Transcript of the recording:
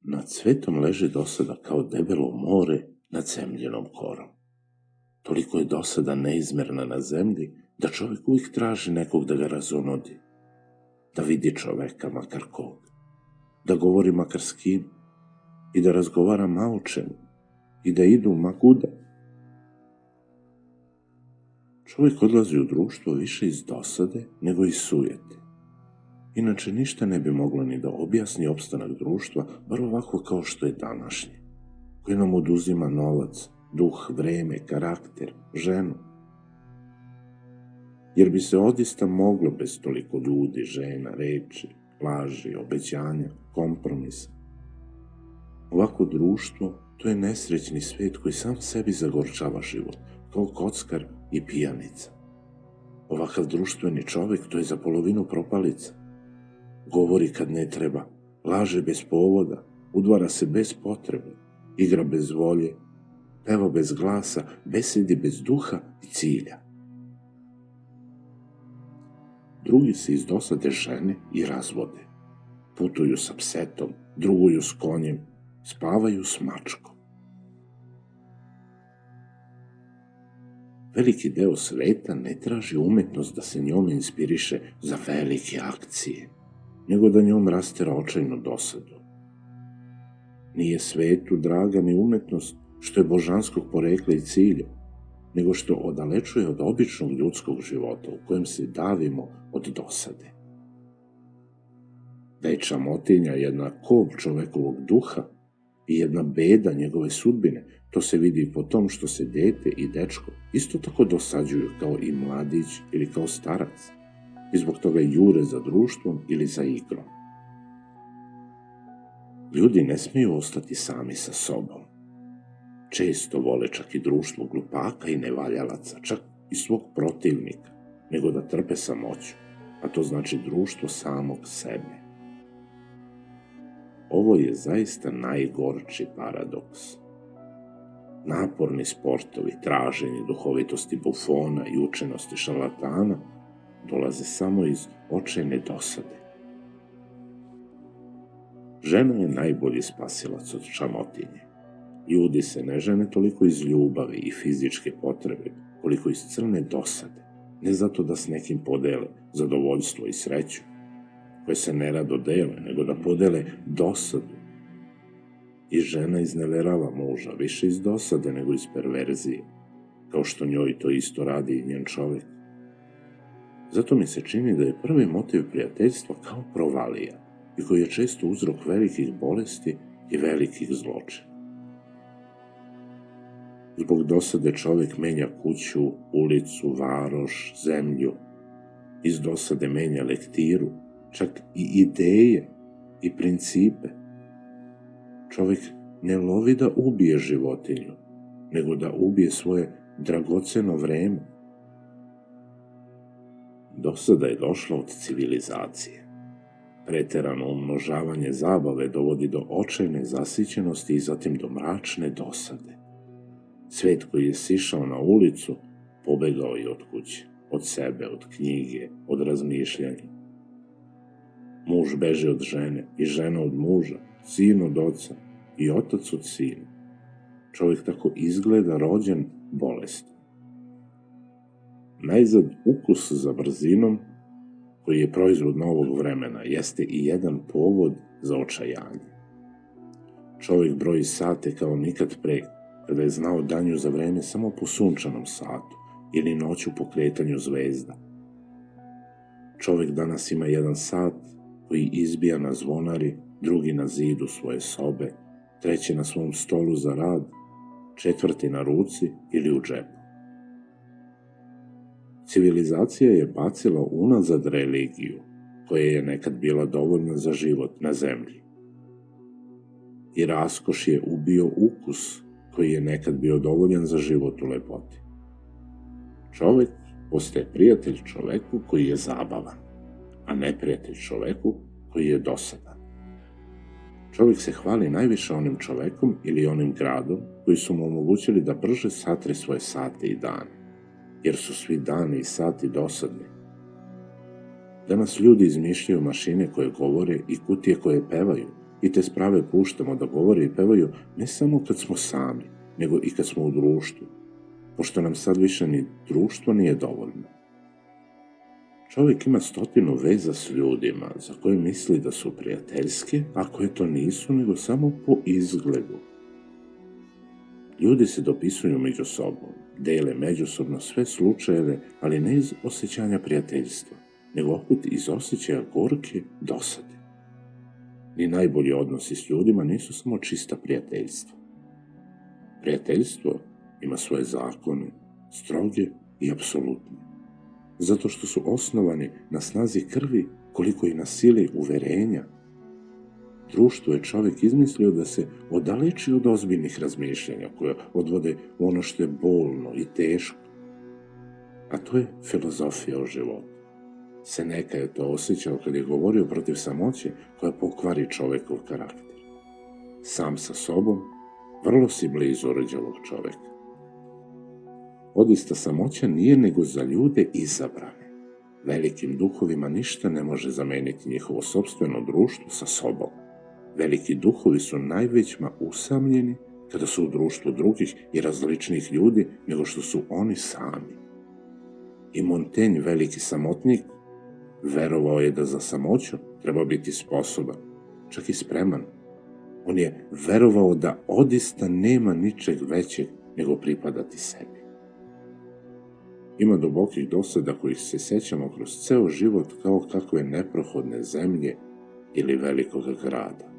Nad svetom leži dosada kao debelo more nad zemljinom korom. Toliko je dosada neizmerna na zemlji da čovjek uvijek traži nekog da ga razonodi, da vidi čoveka makar kog, da govori makar s kim i da razgovara ma o čemu i da idu ma kuda. Čovjek odlazi u društvo više iz dosade nego iz sujete. Inače ništa ne bi moglo ni da objasni opstanak društva, bar ovako kao što je današnje, koje nam oduzima novac, duh, vreme, karakter, ženu. Jer bi se odista moglo bez toliko ljudi, žena, reči, laži, obećanja, kompromisa. Ovako društvo, to je nesrećni svijet koji sam sebi zagorčava život, kao kockar i pijanica. Ovakav društveni čovjek, to je za polovinu propalica. Govori kad ne treba, laže bez povoda, udvara se bez potrebe, igra bez volje, peva bez glasa, besedi bez duha i cilja. Drugi se iz dosade žene i razvode. Putuju sa psetom, druguju s konjem, spavaju s mačkom. Veliki deo sveta ne traži umetnost da se njome inspiriše za velike akcije, nego da njom rastera očajnu dosadu. Nije svetu draga ni umetnost što je božanskog porekla i cilja, nego što odalečuje od običnog ljudskog života u kojem se davimo od dosade. Da je čamotinja jedna kov čovekovog duha i jedna beda njegove sudbine, to se vidi po tom što se dete i dečko isto tako dosađuju kao i mladić ili kao starac i zbog toga jure za društvom ili za igrom. Ljudi ne smiju ostati sami sa sobom. Često vole čak i društvo glupaka i nevaljalaca, čak i svog protivnika, nego da trpe samoću, a to znači društvo samog sebe. Ovo je zaista najgorči paradoks. Naporni sportovi, traženje duhovitosti bufona i učenosti šarlatana dolaze samo iz očajne dosade. Žena je najbolji spasilac od čamotinje. Ljudi se ne žene toliko iz ljubavi i fizičke potrebe, koliko iz crne dosade, ne zato da s nekim podele zadovoljstvo i sreću, koje se nerado dele, nego da podele dosadu. I žena izneverava muža više iz dosade nego iz perverzije, kao što njoj to isto radi i njen čovjek. Zato mi se čini da je prvi motiv prijateljstva kao provalija i koji je često uzrok velikih bolesti i velikih zločina. Zbog dosade čovjek menja kuću, ulicu, varoš, zemlju. Iz dosade menja lektiru, čak i ideje i principe. Čovjek ne lovi da ubije životinju, nego da ubije svoje dragoceno vreme. Dosada je došla od civilizacije. Preterano umnožavanje zabave dovodi do očajne zasićenosti i zatim do mračne dosade. Svet koji je sišao na ulicu, pobegao je od kuće, od sebe, od knjige, od razmišljanja. Muž beže od žene i žena od muža, sin od oca i otac od sina. Čovjek tako izgleda rođen bolestan. Najzad ukus za brzinom, koji je proizvod novog vremena, jeste i jedan povod za očajanje. Čovjek broji sate kao nikad pre, kada je znao danju za vreme samo po sunčanom satu ili noću po kretanju zvezda. Čovjek danas ima jedan sat koji izbija na zvonari, drugi na zidu svoje sobe, treći na svom stolu za rad, četvrti na ruci ili u džepu. Civilizacija je bacila unazad religiju, koja je nekad bila dovoljna za život na zemlji. I raskoš je ubio ukus, koji je nekad bio dovoljan za život u lepoti. Čovjek postaje prijatelj čoveku koji je zabavan, a neprijatelj čoveku koji je dosadan. Čovjek se hvali najviše onim čovekom ili onim gradom koji su mu omogućili da brže satre svoje sate i dane, jer su svi dani i sati dosadni. Danas ljudi izmišljaju mašine koje govore i kutije koje pevaju, i te sprave puštamo da govore i pevaju ne samo kad smo sami, nego i kad smo u društvu, pošto nam sad više ni društvo nije dovoljno. Čovjek ima 100 veza s ljudima za koje misli da su prijateljske, a koje to nisu, nego samo po izgledu. Ljudi se dopisuju među sobom, dele međusobno sve slučajeve, ali ne iz osjećanja prijateljstva, nego opet iz osjećaja gorke dosade. Ni najbolji odnosi s ljudima nisu samo čista prijateljstva. Prijateljstvo ima svoje zakone, stroge i apsolutne, zato što su osnovani na snazi krvi koliko i na sili uverenja. Društvo je čovjek izmislio da se odaleči od ozbiljnih razmišljanja koje odvode u ono što je bolno i teško. A to je filozofija o životu. Seneka je to osjećao kad je govorio protiv samoće koja pokvari čovjekov karakter. Sam sa sobom vrlo si blizu orđavog čovjeka. Odista samoća nije nego za ljude izabrane. Velikim duhovima ništa ne može zameniti njihovo sopstveno društvo sa sobom. Veliki duhovi su najvećma usamljeni kada su u društvu drugih i različnih ljudi nego što su oni sami. I Montaigne, veliki samotnik, verovao je da za samoću treba biti sposoban, čak i spreman. On je verovao da odista nema ničeg većeg nego pripadati sebi. Ima dubokih dosada kojih se sećamo kroz ceo život kao kakve neprohodne zemlje ili velikog grada.